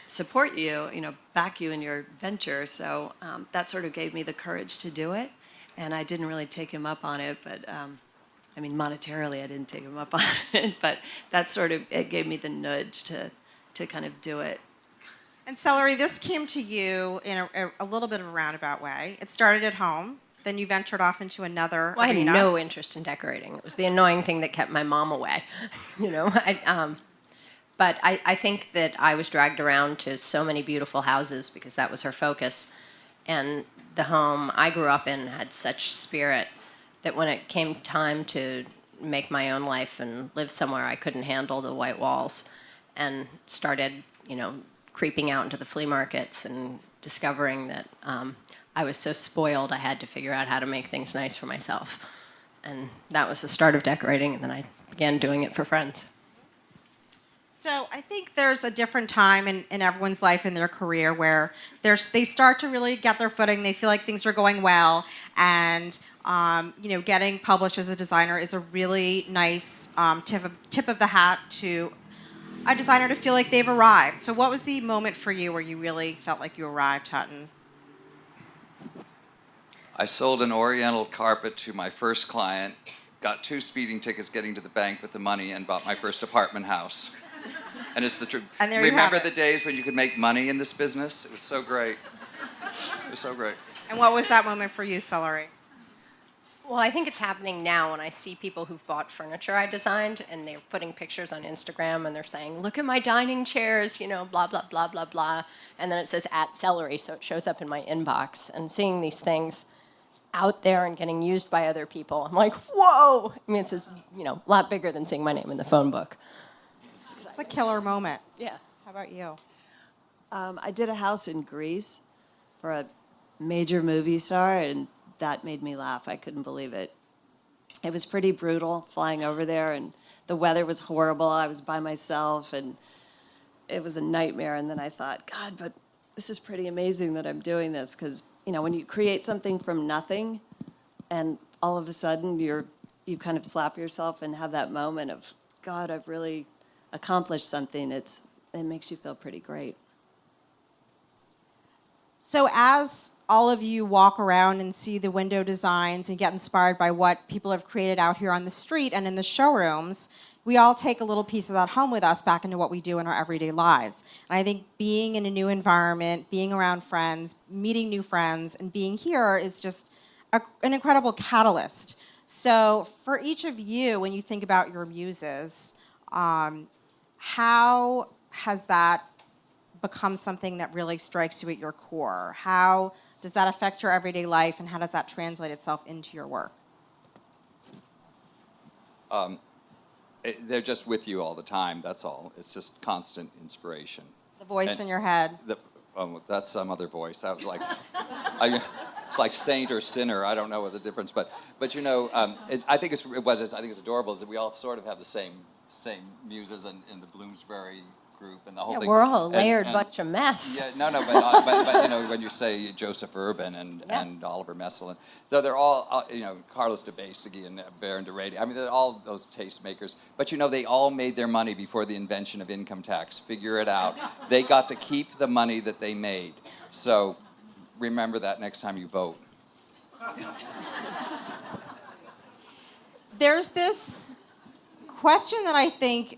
support you, back you in your venture. So that sort of gave me the courage to do it. And I didn't really take him up on it, but monetarily I didn't take him up on it, but that sort of, it gave me the nudge to kind of do it. And Celery, this came to you in a little bit of a roundabout way. It started at home, then you ventured off into another Well, I arena. had no interest in decorating. It was the annoying thing that kept my mom away, But I think that I was dragged around to so many beautiful houses because that was her focus. And the home I grew up in had such spirit that when it came time to make my own life and live somewhere, I couldn't handle the white walls, and started, creeping out into the flea markets and discovering that I was so spoiled I had to figure out how to make things nice for myself. And that was the start of decorating, and then I began doing it for friends. So I think there's a different time in everyone's life in their career where they start to really get their footing. They feel like things are going well, and getting published as a designer is a really nice tip of the hat to a designer to feel like they've arrived. So what was the moment for you where you really felt like you arrived, Hutton? I sold an oriental carpet to my first client, got 2 speeding tickets getting to the bank with the money, and bought my first apartment house. And it's the truth. And there you Remember have it. the days when you could make money in this business? It was so great. It was so great. And what was that moment for you, Celery? Well, I think it's happening now when I see people who've bought furniture I designed and they're putting pictures on Instagram and they're saying, look at my dining chairs, blah, blah, blah, blah, blah. And then it says @Celery, so it shows up in my inbox. And seeing these things out there and getting used by other people, I'm like, whoa! It's a lot bigger than seeing my name in the phone book. It's a killer moment. Yeah. How about you? I did a house in Greece for a major movie star, and that made me laugh. I couldn't believe it. It was pretty brutal flying over there, and the weather was horrible. I was by myself, and it was a nightmare. And then I thought, God, but this is pretty amazing that I'm doing this, because when you create something from nothing, and all of a sudden you kind of slap yourself and have that moment of, God, I've really accomplished something. It makes you feel pretty great. So as all of you walk around and see the window designs and get inspired by what people have created out here on the street and in the showrooms, we all take a little piece of that home with us back into what we do in our everyday lives. And I think being in a new environment, being around friends, meeting new friends, and being here is just an incredible catalyst. So for each of you, when you think about your muses, how has that become something that really strikes you at your core? How does that affect your everyday life, and how does that translate itself into your work? They're just with you all the time, that's all. It's just constant inspiration. The voice And in your head. That's some other voice. That was like, it's like saint or sinner. I don't know what the difference, but I think it's adorable is that we all sort of have the same muses in the Bloomsbury group and the whole thing. We're all a layered And- bunch of mess. Yeah, but when you say Joseph Urban and Oliver Messel, and though they're all Carlos de Bastegui and Baron de Rady, they're all those tastemakers. But they all made their money before the invention of income tax. Figure it out. They got to keep the money that they made. So remember that next time you vote. There's this question that I think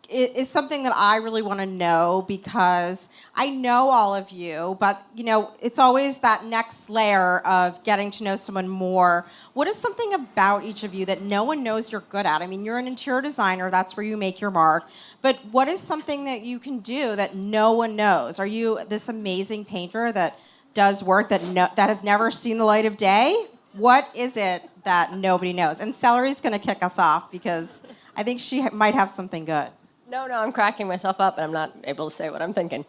is something that I really want to know, because I know all of you, but it's always that next layer of getting to know someone more. What is something about each of you that no one knows you're good at? I mean, you're an interior designer, that's where you make your mark, but what is something that you can do that no one knows? Are you this amazing painter that does work that has never seen the light of day? What is it that nobody knows? And Celery's going to kick us off, because I think she might have something good. No, I'm cracking myself up, and I'm not able to say what I'm thinking.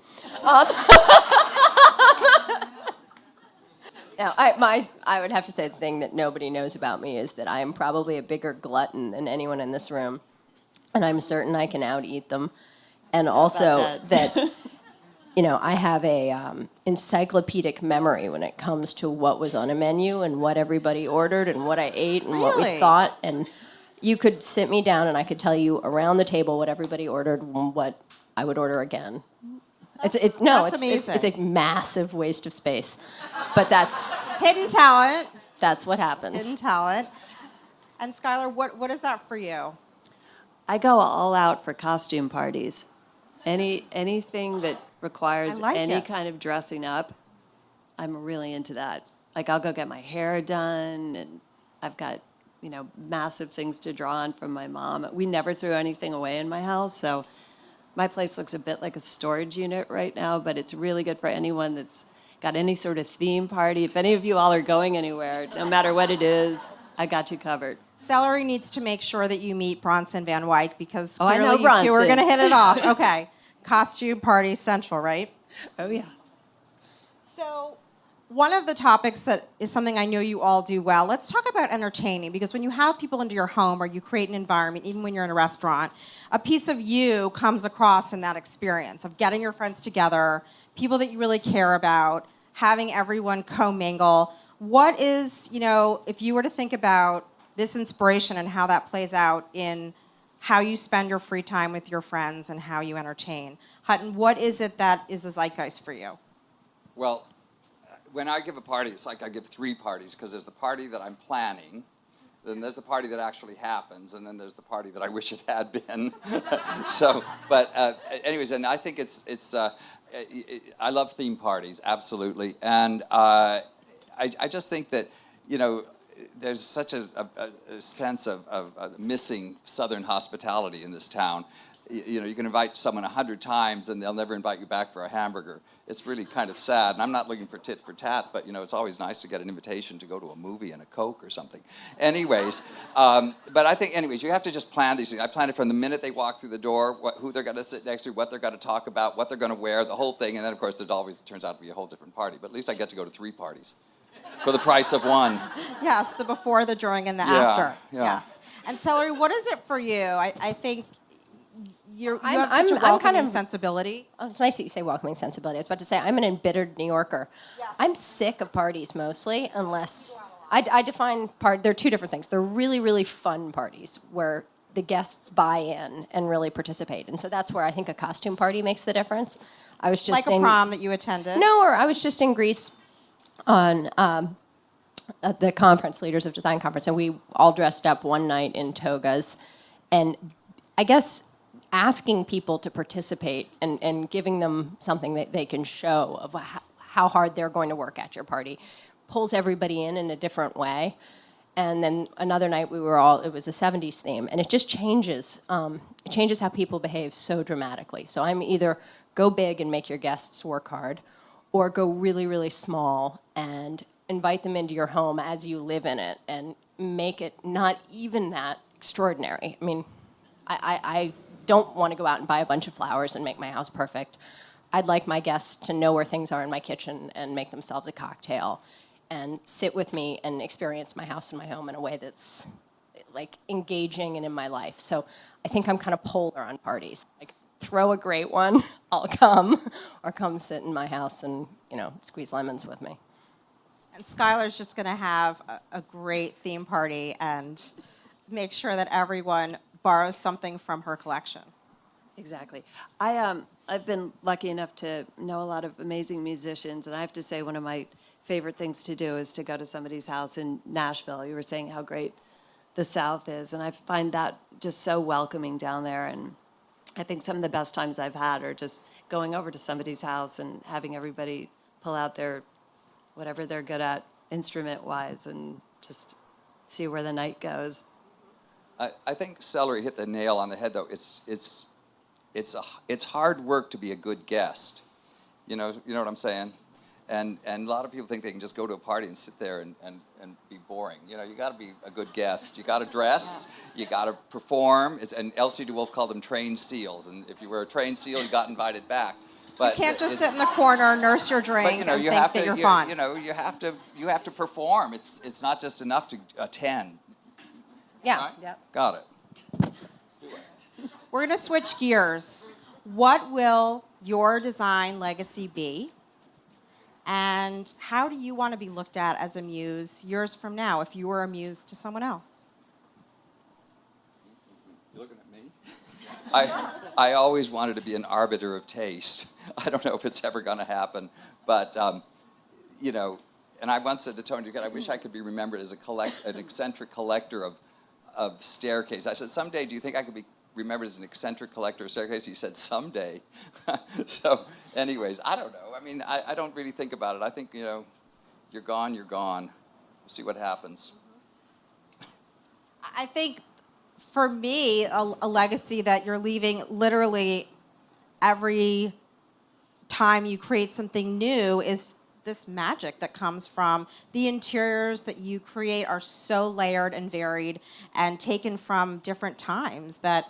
Now, I would have to say the thing that nobody knows about me is that I am probably a bigger glutton than anyone in this room, and I'm certain I can out-eat them. And also that I have a encyclopedic memory when it comes to what was on a menu and what everybody ordered and what I ate and what we thought. And you could sit me down and I could tell you around the table what everybody ordered and what I would order again. It's amazing. It's a massive waste of space, but that's hidden talent. That's what happens. Hidden talent. And Skylar, what is that for you? I go all out for costume parties. Anything that requires any kind of dressing up, I'm really into that. Like, I'll go get my hair done, and I've got massive things to draw on from my mom. We never threw anything away in my house, so my place looks a bit like a storage unit right now, but it's really good for anyone that's got any sort of theme party. If any of you all are going anywhere, no matter what it is, I got you covered. Celery needs to make sure that you meet Bronson Van Wyck, because I know clearly you Bronson. two are going to hit it off. Okay. Costume party central, right? Oh, yeah. So one of the topics that is something I know you all do well, let's talk about entertaining, because when you have people into your home or you create an environment, even when you're in a restaurant, a piece of you comes across in that experience of getting your friends together, people that you really care about, having everyone commingle. What is, if you were to think about this inspiration and how that plays out in how you spend your free time with your friends and how you entertain, Hutton, what is it that is the zeitgeist for you? Well, when I give a party, it's like I give 3 parties, because there's the party that I'm planning, then there's the party that actually happens, and then there's the party that I wish it had been. Anyways, and I think I love theme parties, absolutely, and I just think that there's such a sense of missing Southern hospitality in this town. You can invite someone 100 times and they'll never invite you back for a hamburger. It's really kind of sad. And I'm not looking for tit for tat, but it's always nice to get an invitation to go to a movie and a Coke or something. Anyways, but I think, you have to just plan these things. I plan it from the minute they walk through the door, who they're going to sit next to, what they're going to talk about, what they're going to wear, the whole thing. And then, of course, it always turns out to be a whole different party. But at least I get to go to 3 parties for the price of one. Yes, the before, the during, and the after. Yeah. Yes. And Celery, what is it for you? I think you have such a welcoming sensibility. Oh, it's nice that you say welcoming sensibility. I was about to say, I'm an embittered New Yorker. Yeah. I'm sick of parties mostly, unless I define there are 2 different things. They're really, really fun parties where the guests buy in and really participate. And so that's where I think a costume party makes the difference. I was just like a prom that you attended? No, or I was just in Greece on at the conference, Leaders of Design conference, and we all dressed up one night in togas, and I guess asking people to participate and giving them something that they can show of how hard they're going to work at your party pulls everybody in a different way. And then another night it was a 70s theme, and it just changes. It changes how people behave so dramatically. So I'm either go big and make your guests work hard, or go really, really small and invite them into your home as you live in it and make it not even that extraordinary. I mean, I don't want to go out and buy a bunch of flowers and make my house perfect. I'd like my guests to know where things are in my kitchen and make themselves a cocktail and sit with me and experience my house and my home in a way that's like engaging and in my life. So I think I'm kind of polar on parties. Like, throw a great one, I'll come, or come sit in my house and, squeeze lemons with me. And Skylar's just going to have a great theme party and make sure that everyone borrows something from her collection. Exactly. I've been lucky enough to know a lot of amazing musicians, and I have to say one of my favorite things to do is to go to somebody's house in Nashville. You were saying how great the South is, and I find that just so welcoming down there, and I think some of the best times I've had are just going over to somebody's house and having everybody pull out their, whatever they're good at instrument-wise, and just see where the night goes. I think Celery hit the nail on the head, though. It's hard work to be a good guest. You know what I'm saying? And a lot of people think they can just go to a party and sit there and be boring. You know, you got to be a good guest. You got to dress. You got to perform. And LCD Wolf called them trained seals. And if you were a trained seal, you got invited back. But You can't just sit in the corner, nurse your drink, but, you know, and you think have that to, you're fun. you have to perform. It's not just enough to attend. Yeah. Right? Yep. Got it. We're going to switch gears. What will your design legacy be? And how do you want to be looked at as a muse years from now if you were a muse to someone else? You looking at me? I always wanted to be an arbiter of taste. I don't know if it's ever going to happen, but you know. And I once said to Tony Duquette, I wish I could be remembered as an eccentric collector of staircases. I said, someday, do you think I could be remembered as an eccentric collector of staircases? He said, someday. So, anyways, I don't know. I mean, I don't really think about it. I think, you know, you're gone, you're gone. We'll see what happens. I think for me, a legacy that you're leaving literally every time you create something new is this magic that comes from the interiors that you create are so layered and varied and taken from different times that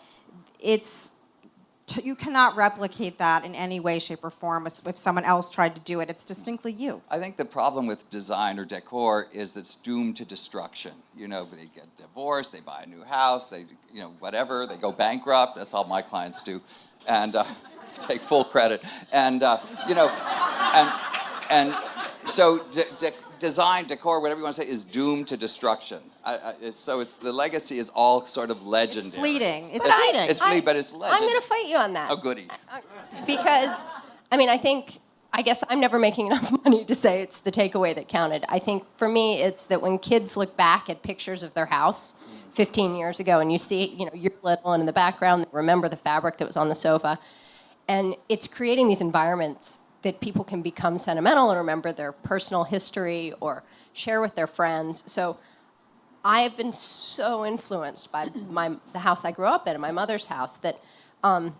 you cannot replicate that in any way, shape, or form. If someone else tried to do it, it's distinctly you. I think the problem with design or decor is that it's doomed to destruction. You know, they get divorced, they buy a new house, they, you know, whatever, they go bankrupt. That's all my clients do, and take full credit. And you know, and so design, decor, whatever you want to say, is doomed to destruction. So it's the legacy is all sort of legendary. It's fleeting. It's fleeting. It's fleeting, but it's legendary. I'm going to fight you on that. Oh, goody. Because, I mean, I guess I'm never making enough money to say it's the takeaway that counted. I think for me, it's that when kids look back at pictures of their house 15 years ago and you see, you know, you're little and in the background, they remember the fabric that was on the sofa. And it's creating these environments that people can become sentimental and remember their personal history or share with their friends. So I have been so influenced by the house I grew up in, my mother's house, that I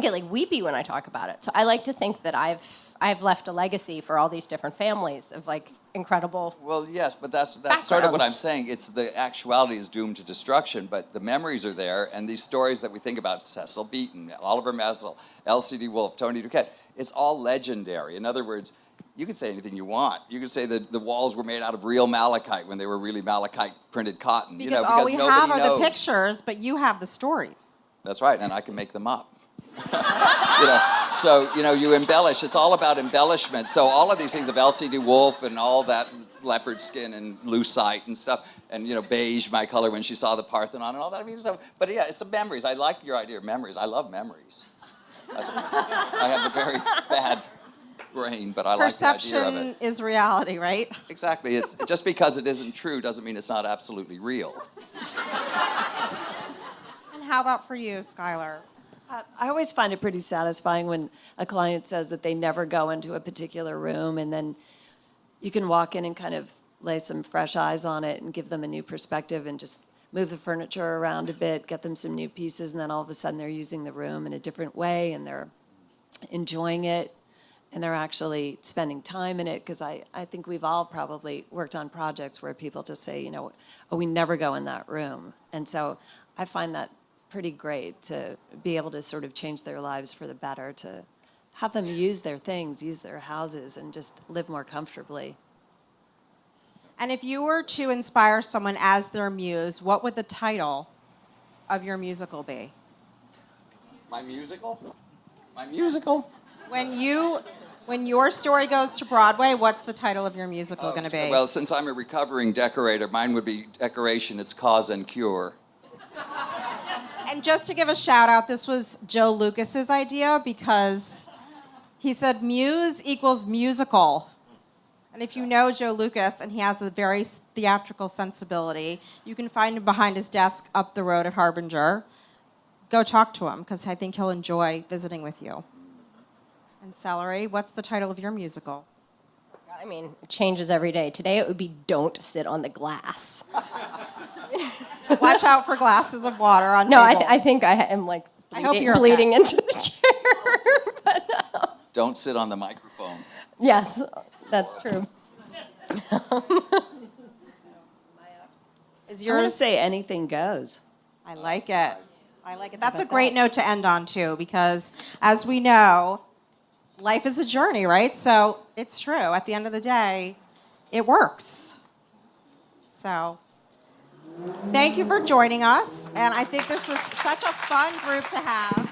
get like weepy when I talk about it. So I like to think that I've left a legacy for all these different families of like incredible. Well, yes, but that's sort of what I'm saying. It's the actuality is doomed to destruction, but the memories are there, and these stories that we think about, Cecil Beaton, Oliver Messel, LCD Wolf, Tony Duquette, it's all legendary. In other words, you can say anything you want. You can say that the walls were made out of real malachite when they were really malachite printed cotton. Because, you know, all we have nobody are knows. the pictures, but you have the stories. That's right, and I can make them up. You know, so, you know, you embellish. It's all about embellishment. So all of these things of LCD Wolf and all that leopard skin and lucite and stuff, and, you know, beige, my color when she saw the Parthenon and all that. I mean, so, but yeah, it's the memories. I like your idea of memories. I love memories. I have a very bad brain, but I like the idea of Perception it. is reality, right? Exactly. It's just because it isn't true doesn't mean it's not absolutely real. And how about for you, Skylar? I always find it pretty satisfying when a client says that they never go into a particular room, and then you can walk in and kind of lay some fresh eyes on it and give them a new perspective and just move the furniture around a bit, get them some new pieces, and then all of a sudden they're using the room in a different way and they're enjoying it and they're actually spending time in it, because I think we've all probably worked on projects where people just say, you know, oh, we never go in that room. And so I find that pretty great to be able to sort of change their lives for the better, to have them use their things, use their houses, and just live more comfortably. And if you were to inspire someone as their muse, what would the title of your musical be? My musical? My musical? When your story goes to Broadway, what's the title of your musical going to be? Well, since I'm a recovering decorator, mine would be Decoration, It's Cause and Cure. And just to give a shout out, this was Joe Lucas's idea because he said muse equals musical. And if you know Joe Lucas, and he has a very theatrical sensibility, you can find him behind his desk up the road at Harbinger. go talk to him because I think he'll enjoy visiting with you. And Celery, what's the title of your musical? I mean, it changes every day. Today it would be Don't Sit on the Glass. Watch out for glasses of water on No, tables. I think I am like I hope bleeding, you're okay. bleeding into the chair. Don't sit on the microphone. Yes, that's true. Is I'm going to yours? say anything goes. I like it. I like it. That's a great note to end on, too, because as we know, life is a journey, right? So it's true. At the end of the day, it works. So thank you for joining us. And I think this was such a fun group to have.